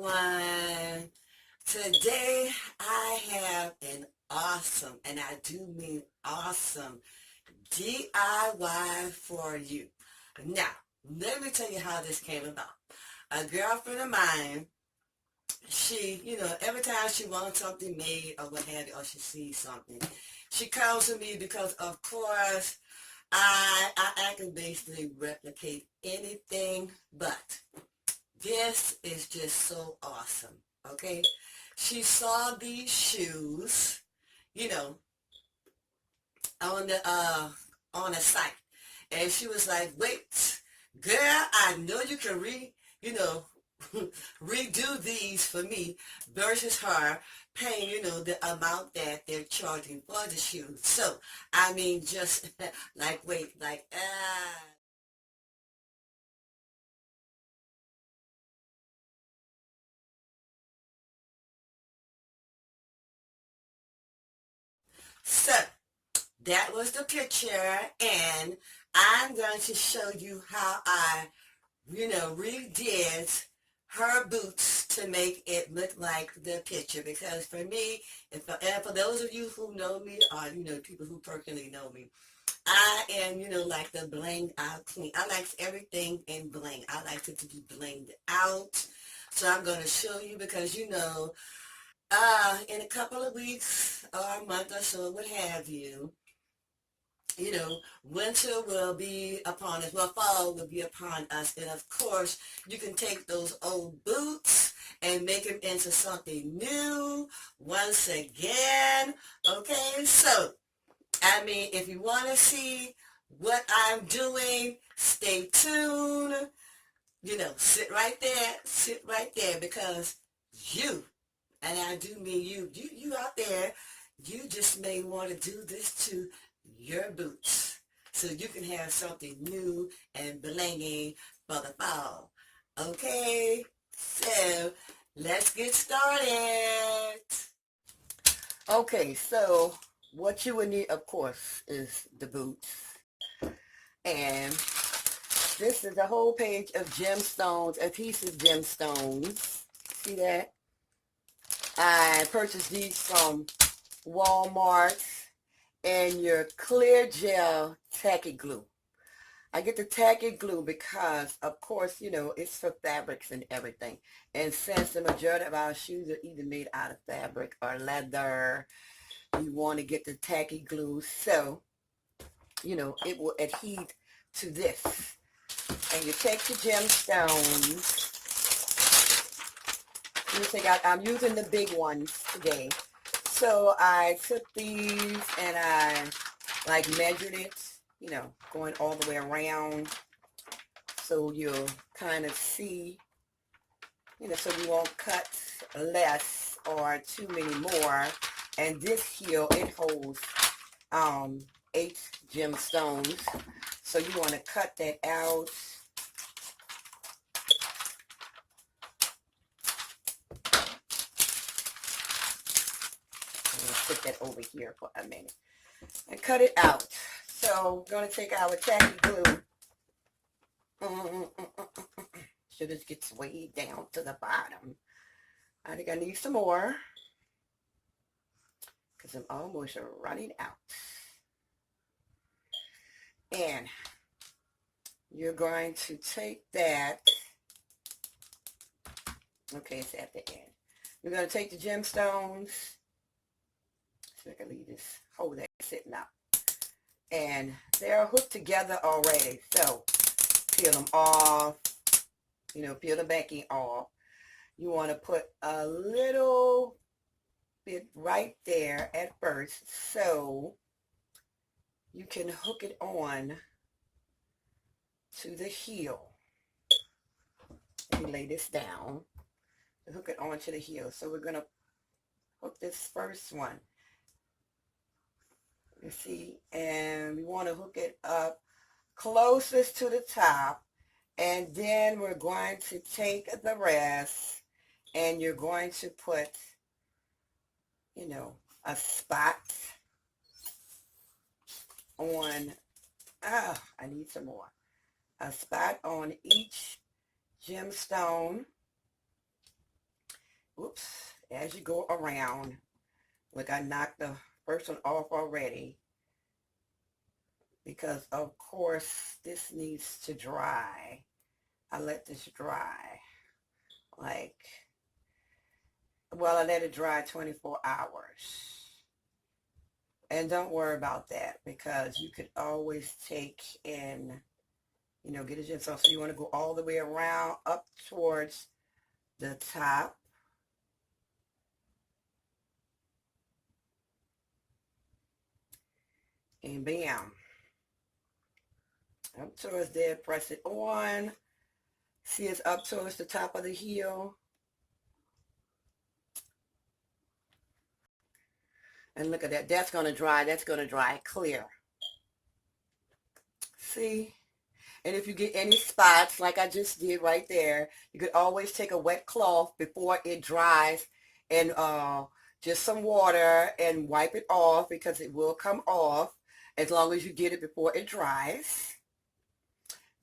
everyone. Today I have an awesome, and I do mean awesome, DIY for you. Now, let me tell you how this came about. A girlfriend of mine, every time she wants something made or what have you, or she sees something, she comes to me because, of course, I can basically replicate anything, but this is just so awesome, okay? She saw these shoes, you know, on the site, and she was like, "Wait, girl, I know you can you know, redo these for me," versus her paying, the amount that they're charging for the shoes. So, I mean, just like, wait, like, So, that was the picture, and I'm going to show you how I, redid her boots to make it look like the picture. Because for me, and for those of you who know me, or, people who personally know me, I am, like the bling out queen. I like everything in bling. I like it to be blinged out. So I'm going to show you because, in a couple of weeks or a month or so, what have you, winter will be upon us. Well, fall will be upon us. And of course, you can take those old boots and make them into something new once again. Okay, so, I mean, if you want to see what I'm doing, stay tuned. Sit right there because you, and I do mean you out there, you just may want to do this to your boots so you can have something new and blingy for the fall. Okay, so let's get started. Okay, so what you would need, of course, is the boots. And this is the whole page of gemstones, adhesive gemstones. See that? I purchased these from Walmart, and your clear gel tacky glue. I get the tacky glue because, of course, it's for fabrics and everything. And since the majority of our shoes are either made out of fabric or leather, you want to get the tacky glue so, it will adhere to this. And you take the gemstones. I'm using the big ones today. So I took these and I measured it, going all the way around so you'll kind of see, so you won't cut less or too many more. And this heel, it holds 8 gemstones. So you want to cut that out. Put that over here for a minute and cut it out. So we're going to take our tacky glue. So this gets way down to the bottom. I think I need some more because I'm almost running out. And you're going to take that. Okay, it's at the end. We're going to take the gemstones. So I can leave this hole there sitting out. And they're hooked together already. So peel them off. Peel the backing off. You want to put a little bit right there at first so you can hook it on to the heel. Let me lay this down to hook it onto the heel. So we're going to hook this first one. You see, and we want to hook it up closest to the top, and then we're going to take the rest and you're going to put, a spot on, I need some more, a spot on each gemstone, Oops, as you go around. Look, I knocked the first one off already because, of course, this needs to dry. I let this dry. Like, well, I let it dry 24 hours. And don't worry about that because you could always take and, get a gemstone. So you want to go all the way around up towards the top. And bam. Up towards there, press it on. See, it's up towards the top of the heel. And look at that. That's going to dry. That's going to dry clear. See? And if you get any spots, like I just did right there, you could always take a wet cloth before it dries and just some water and wipe it off because it will come off as long as you get it before it dries.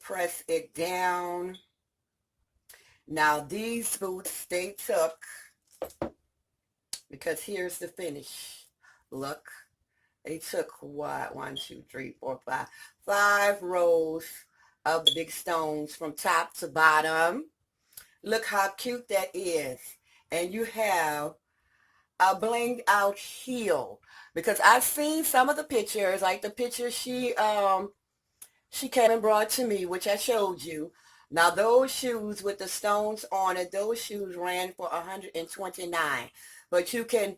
Press it down. Now these boots, they took, because here's the finish. Look, they took what? 1, 2, 3, 4, 5. 5 rows of the big stones from top to bottom. Look how cute that is. And you have a blinged out heel. Because I've seen some of the pictures, like the picture she came and brought to me, which I showed you. Now those shoes with the stones on it, those shoes ran for $129. But you can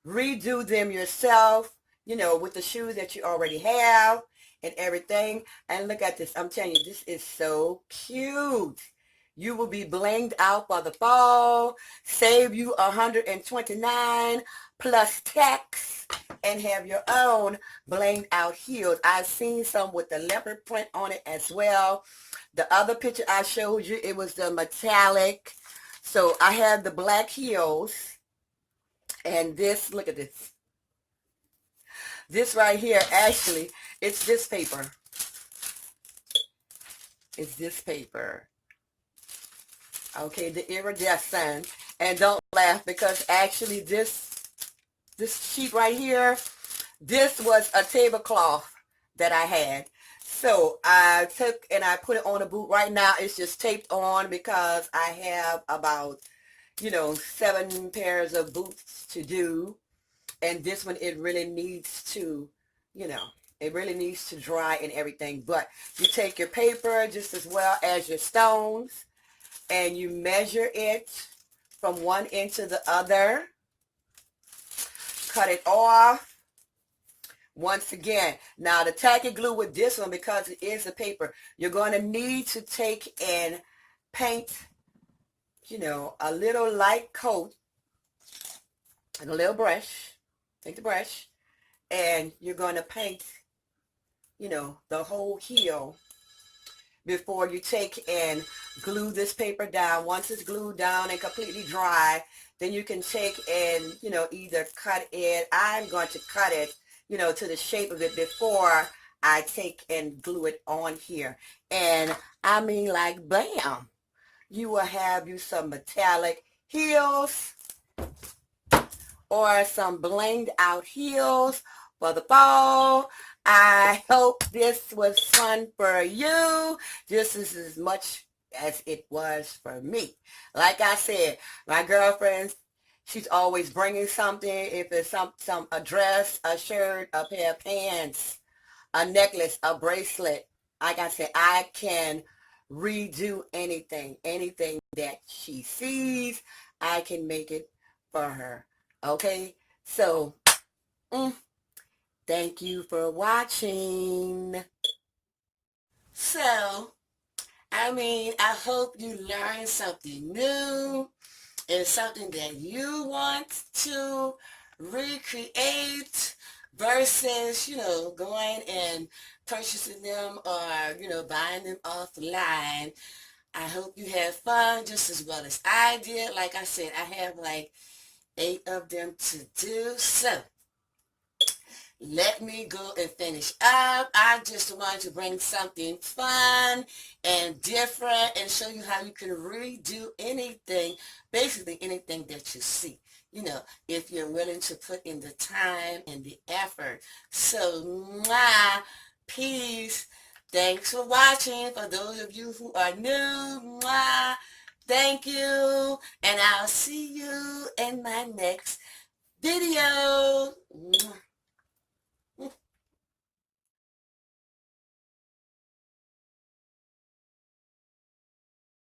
redo them yourself, with the shoes that you already have and everything. And look at this. I'm telling you, this is so cute. You will be blinged out for the fall, save you $129 plus tax, and have your own blinged out heels. I've seen some with the leopard print on it as well. The other picture I showed you, it was the metallic. So I have the black heels. And this, look at this. This right here, actually, it's this paper. It's this paper. Okay, the iridescent. And don't laugh because actually this sheet right here, this was a tablecloth that I had. So I took and I put it on a boot. Right now it's just taped on because I have about, 7 pairs of boots to do. And this one, it really needs to, it really needs to dry and everything. But you take your paper just as well as your stones and you measure it from one end to the other. Cut it off. Once again, now the tacky glue with this one, because it is a paper, you're going to need to take and paint, a little light coat and a little brush. Take the brush and you're going to paint, the whole heel before you take and glue this paper down. Once it's glued down and completely dry, then you can take and, either cut it. I'm going to cut it, to the shape of it before I take and glue it on here. And I mean, like, bam, you will have you some metallic heels or some blinged out heels for the fall. I hope this was fun for you just as much as it was for me. Like I said, my girlfriend, she's always bringing something. If it's a dress, a shirt, a pair of pants, a necklace, a bracelet. Like I said, I can redo anything that she sees, I can make it for her. Okay, so thank you for watching. So, I hope you learned something new and something that you want to recreate versus, going and purchasing them or, buying them offline. I hope you had fun just as well as I did. Like I said, I have like 8 of them to do. So, let me go and finish up. I just wanted to bring something fun and different and show you how you can redo anything, basically anything that you see, if you're willing to put in the time and the effort. So, peace. Thanks for watching. For those of you who are new, thank you. And I'll see you in my next video.